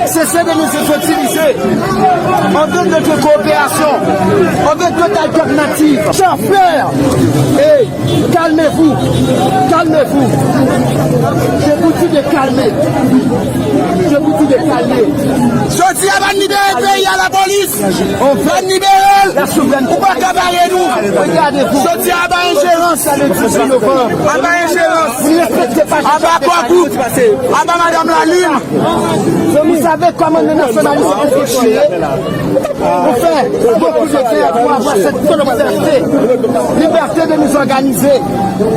Cessez de nous utiliser. On veut notre coopération. On veut notre alternative. Chers frères, hey, calmez-vous. Calmez-vous. Je vous dis de calmer. Je vous dis de calmer. Sorti à la libérer le pays à la police. On va libérer. La souveraineté. Ou pas cabaret nous. Regardez-vous. Sorti à la ingérence. Le 18 novembre. À la ingérence. Vous ne respectez pas. À la Boakou. À la Madame la Lune. Vous savez comment les nationalistes sont réfléchis. On fait beaucoup de faire pour avoir cette liberté. Liberté de nous organiser.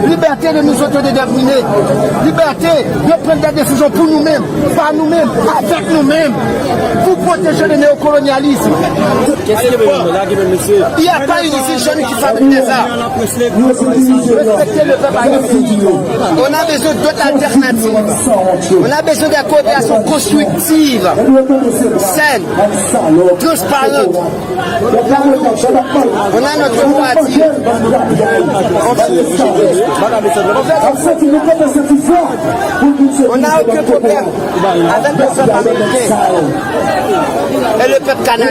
Liberté de nous autodéterminer. Liberté de prendre des décisions pour nous-mêmes, par nous-mêmes, avec nous-mêmes, pour protéger le néocolonialisme. Qu'est-ce que le monsieur? Il n'y a pas une ici jeune qui fabrique des armes. Respectez le peuple haïtien. On a besoin d'autres alternatives. On a besoin de coopération constructive, saine, transparente. On a notre mot à dire. On n'a aucun problème avec le peuple américain et le peuple canadien.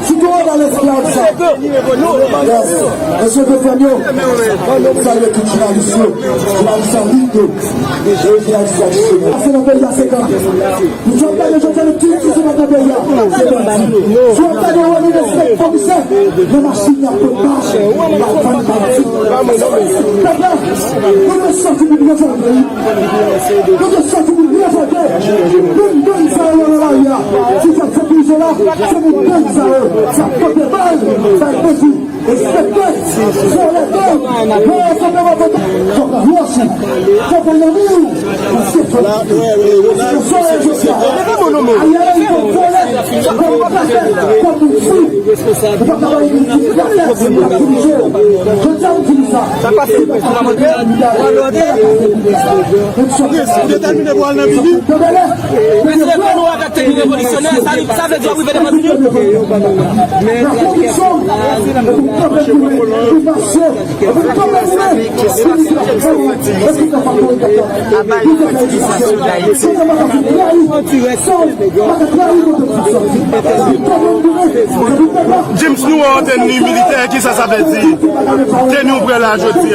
Si tu vas dans l'esclave, monsieur de Fabio, vous savez que tu as lu sur la ligne c'est le pays à 50. Nous sommes pas les gens qui ont le petit qui sont dans le pays. C'est bon. Nous sommes pas les gens qui ont le commissaire. Les machines n'ont pas de marche. La femme partie. Nous sommes sortis du bien fondé. Nous sommes sortis du bien fondé. Nous sommes sortis là. Si ça se bouge là, c'est une bonne ça. Ça peut être mal. Ça est possible. Respectez sur les deux. James nous a tenu militaire qui ça veut dire. Tenez-nous près là, je dis.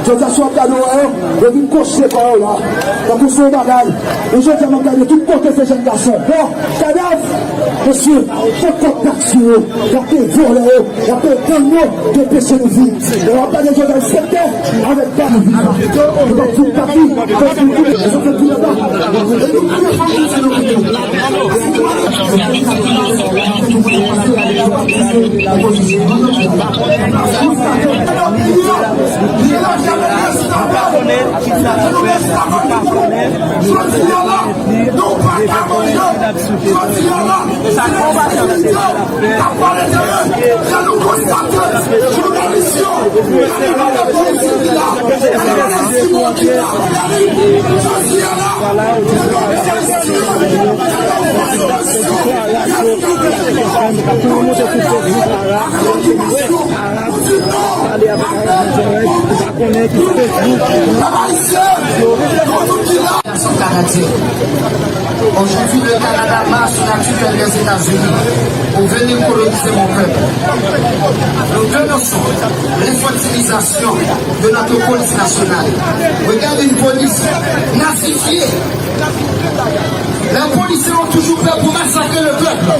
Je t'assois à Noël, je vais me cocher par là. Donc, vous savez, madame, et je vais me garder tout côté ces jeunes garçons. Bon, cadavre, monsieur, faut qu'on d'action, il y a des voleurs, il y a des témoins de péché de vie. On va pas des gens respectés avec pas de vie. On va tout partir, parce que vous voulez, je fais tout là-bas. Aujourd'hui, le Canada marche sur la tutelle des États-Unis pour venir coloniser mon peuple. Nous dénonçons l'infantilisation de notre police nationale. Regardez une police nazifiée. Les policiers ont toujours peur pour massacrer le peuple.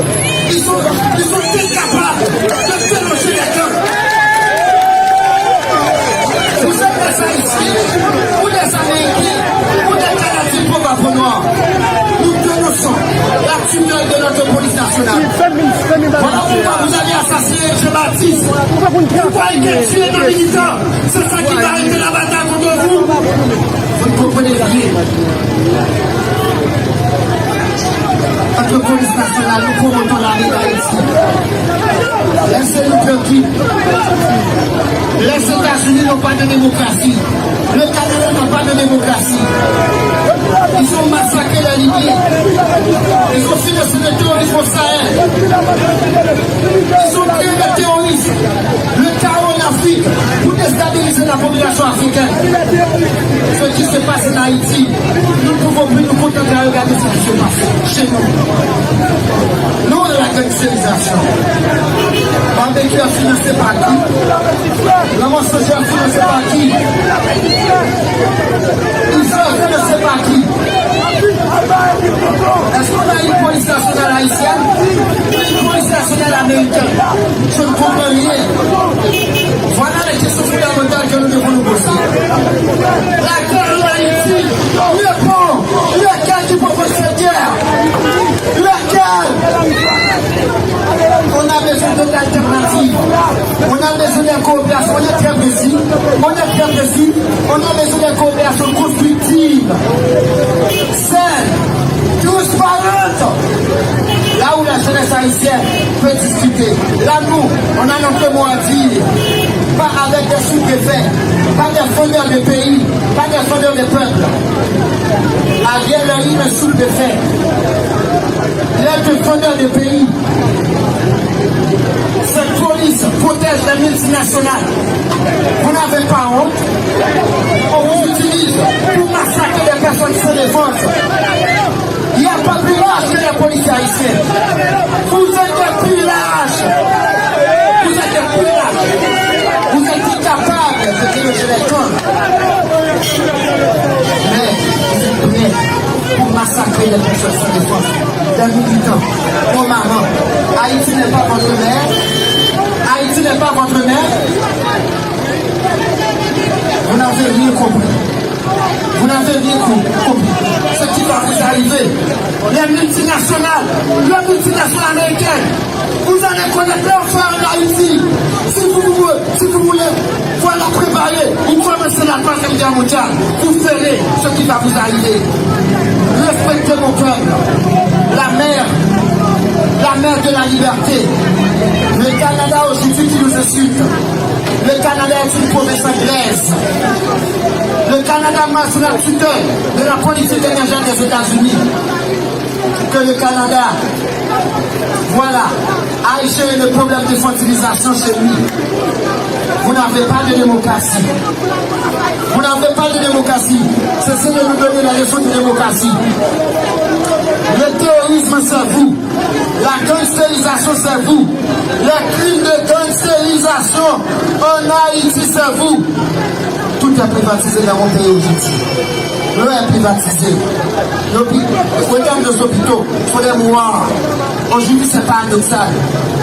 Ils sont incapables de déloger les guns. Vous êtes des Haïtiens, ou des Américains, ou des Canadiens pauvres noirs. Nous dénonçons la tutelle de notre police nationale. Voilà pourquoi vous allez assassiner Jean-Baptiste. Vous croyez que tuer des militants, c'est ça qui va arrêter la bataille contre vous? Vous ne comprenez rien. entre la police nationale, nous promotons la vie d'Haïti. Laissez-nous tranquilles. Les États-Unis n'ont pas de démocratie. Le Canada n'a pas de démocratie. Ils ont massacré la Libye. Ils ont financé le terrorisme au Sahel. Ils ont créé le terrorisme, le chaos en Afrique pour déstabiliser la population africaine. Ce qui se passe en Haïti, nous ne pouvons plus nous contenter à regarder ce qui se passe chez nous. Nous, de la gangsterisation. Barbecue a financé par qui? La mensonge a financé par qui? Ils sont financés par qui? Est-ce qu'on a une police nationale haïtienne? Une police nationale américaine? Je ne comprends rien. Voilà les questions fondamentales que nous devons nous poser. La guerre en Haïti, répond. Lequel qui propose cette guerre? Lequel? On a besoin d'une alternative. On a besoin d'une coopération. On est très précis. On a besoin d'une coopération constructive. Saine. Transparente. Là où la jeunesse haïtienne peut discuter. Là, nous, on a notre mot à dire. Pas avec des sous-préfets, pas des fondeurs de pays, pas des fondeurs de peuple. Ariel Henry, le sous-préfet. Il est le fondeur de pays. Cette police protège les multinationales. Vous n'avez pas honte. On vous utilise pour massacrer les personnes qui se défendent. Il n'y a pas plus lâche que les policiers haïtiens. Vous êtes des plus lâches. Vous êtes des plus lâches. Vous êtes incapables de diriger les camps. Mais vous êtes prêts pour massacrer les personnes qui se défendent. Des militants. Nos mamans. Haïti n'est pas votre mère. Haïti n'est pas votre mère. Vous n'avez rien compris. Vous n'avez rien compris. Ce qui va vous arriver, les multinationales américaines, vous allez connaître leur frère en Haïti. Si vous voulez, voilà préparer une fois que c'est la Troisième Guerre mondiale, vous ferez ce qui va vous arriver. Respectez mon peuple, la mère de la liberté. Le Canada aujourd'hui qui nous insulte. Le Canada est une province anglaise. Le Canada marche sous la tutelle de la politique émergente des États-Unis. Que le Canada, voilà, a géré le problème de fertilisation chez lui. Vous n'avez pas de démocratie. Vous n'avez pas de démocratie. Cessez de nous donner la leçon de démocratie. Le terrorisme, c'est vous. La gangsterisation, c'est vous. Les crimes de gangsterisation en Haïti, c'est vous. Tout est privatisé dans mon pays aujourd'hui. L'eau est privatisée. Regardez nos hôpitaux, il faut les mourir. Aujourd'hui, ce n'est pas paradoxal.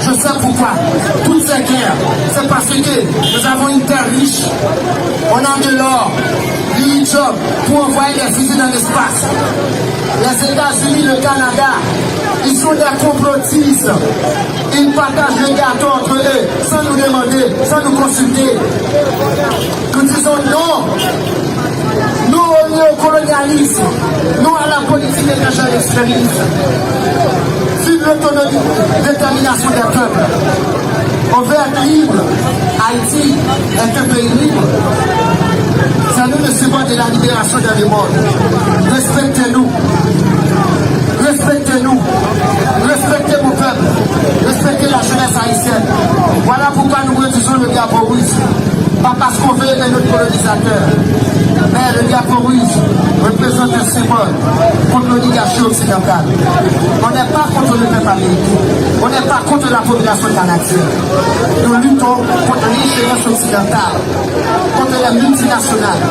Je sais pourquoi. Toutes ces guerres, c'est parce que nous avons une terre riche. On a de l'or, du job pour envoyer des fusils dans l'espace. Les États-Unis, le Canada, ils sont des complotistes. Ils partagent le gâteau entre eux sans nous demander, sans nous consulter. Nous disons non. Nous au néocolonialisme, nous à la politique émergente extrémiste. Vive l'autonomie, détermination des peuples. On veut être libre. Haïti est un pays libre. C'est nous le symbole de la libération dans le monde. Respectez-nous. Respectez-nous. Respectez mon peuple. Respectez la jeunesse haïtienne. Voilà pourquoi nous réduisons le diapo rouge. Pas parce qu'on veut aider notre colonisateur. Mais le diapo rouge représente un symbole contre l'oligarchie occidentale. On n'est pas contre le peuple américain. On n'est pas contre la population canadienne. Nous luttons contre l'ingérence occidentale, contre les multinationales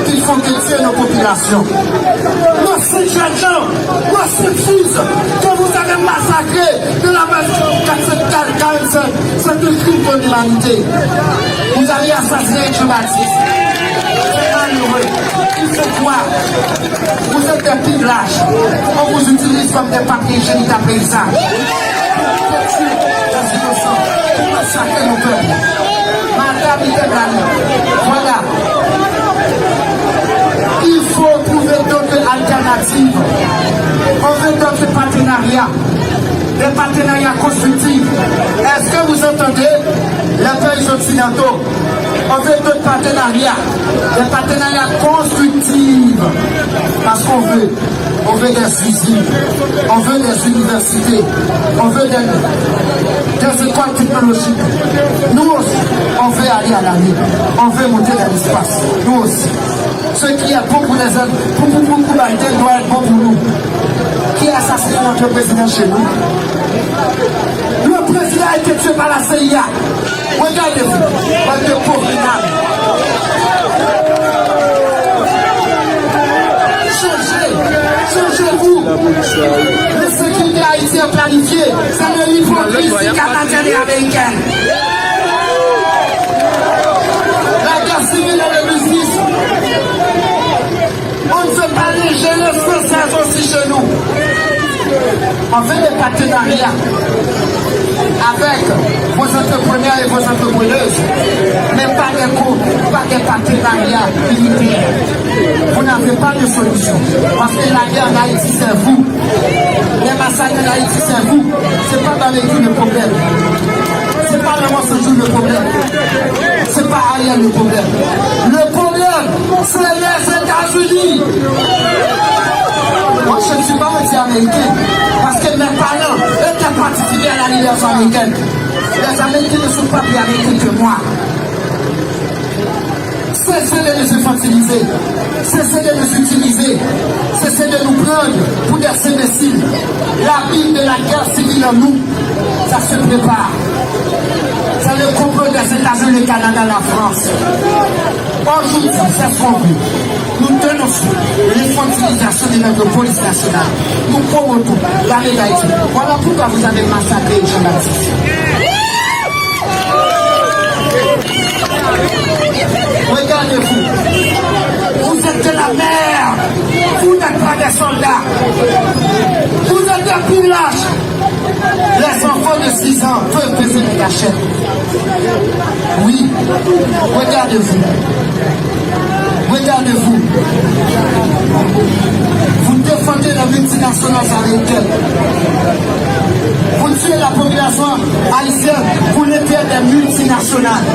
qui font tuer nos populations. Nos jeunes gens, nos fils que vous avez massacrés de la version 445, c'est un crime de l'humanité. Vous avez assassiné Jean-Baptiste. C'est malheureux. Il faut quoi? Vous êtes des petits lâches. On vous utilise comme des papiers hygiéniques à paysage. Pour massacrer nos peuples. Madame Iteblani, voilà. Il faut trouver d'autres alternatives. On veut d'autres partenariats, des partenariats constructifs. Est-ce que vous entendez les pays occidentaux? On veut d'autres partenariats, des partenariats constructifs. Parce qu'on veut des usines, on veut des universités, on veut des écoles technologiques. Nous aussi, on veut aller à la Lune, on veut monter dans l'espace. Nous aussi. Ce qui est bon pour les autres, pour Biden doit être bon pour nous. Qui a assassiné notre président chez nous? Le président a été tué par la CIA. Regardez-vous, pas de pauvres âmes. Changez-vous. Le sécurité haïtien planifié, c'est de l'hypocrisie canadienne et américaine. La guerre civile et le business. On ne veut pas les jeunes français aussi chez nous. On veut des partenariats avec vos entrepreneurs et vos entrepreneuses, mais pas des partenariats militaires. Vous n'avez pas de solution. Parce que la guerre en Haïti, c'est vous. Les massacres en Haïti, c'est vous. Ce n'est pas dans les coups le problème. Ce n'est pas vraiment ce jour le problème. Ce n'est pas Ariel le problème. Le problème, c'est les États-Unis. Moi, je ne suis pas anti-américain. Parce que mes parents étaient participés à la libération américaine. Les Américains ne sont pas plus américains que moi. Cessez de nous infantiliser, cessez de nous utiliser, cessez de nous prendre pour des imbéciles. La Bible de la guerre civile en nous, ça se prépare. C'est le complot des États-Unis, le Canada, la France. Aujourd'hui, c'est ce qu'on veut. Nous dénonçons l'infantilisation de notre police nationale. Nous promotons l'armée d'Haïti. Voilà pourquoi vous avez massacré les journalistes. Regardez-vous, vous êtes de la merde, vous n'êtes pas des soldats, vous êtes des pillages. Les enfants de 6 ans peuvent peser des cachettes. Oui, regardez-vous, regardez-vous, vous défendez les multinationales américaines. Vous tuez la population haïtienne pour les faire des multinationales.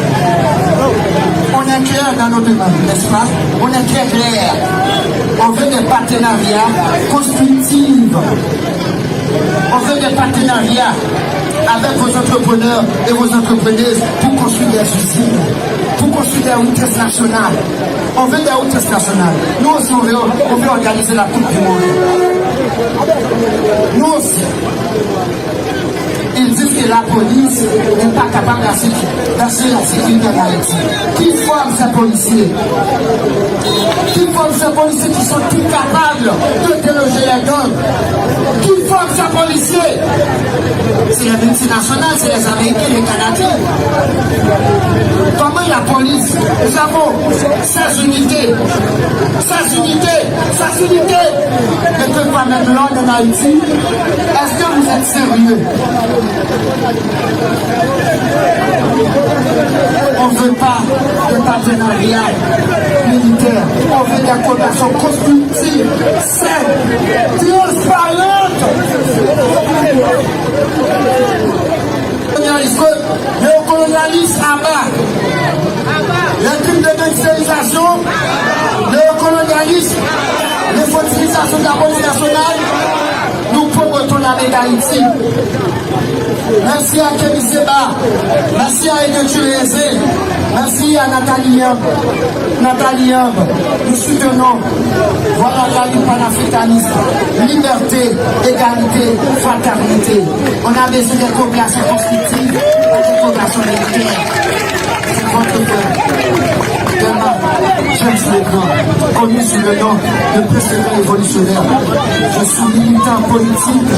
On est clair dans nos demandes, n'est-ce pas? On est très clair. On veut des partenariats constructifs. On veut des partenariats avec vos entrepreneurs et vos entrepreneuses pour construire des usines, pour construire des routes nationales. On veut des routes nationales. Nous aussi, on veut organiser la Coupe du Monde. Nous aussi. Ils disent que la police n'est pas capable d'assurer la sécurité en Haïti. Qui forme ces policiers? Qui forme ces policiers qui sont incapables de déloger les gangs? Qui forme ces policiers? C'est les multinationales, c'est les Américains, les Canadiens. Comment la police? Nous avons 16 unités. 16 unités ne peuvent pas mettre l'ordre en Haïti. Est-ce que vous êtes sérieux? On ne veut pas de partenariat militaire. On veut des coopérations constructives, saines, transparentes. Le colonialisme abat. Le crime de gangsterisation, le colonialisme, l'infantilisation de la police nationale, nous promotons l'armée d'Haïti. Merci à Kémy Séba, merci à Aïda Turézé, merci à Nathalie Yamb. Nous soutenons, voilà la lutte panafricaniste, liberté, égalité, fraternité. On a besoin de coopération constructive, pas de coopération militaire. C'est votre peur. Demain, James Legrand, connu sous le nom de précédent révolutionnaire. Je suis militant politique.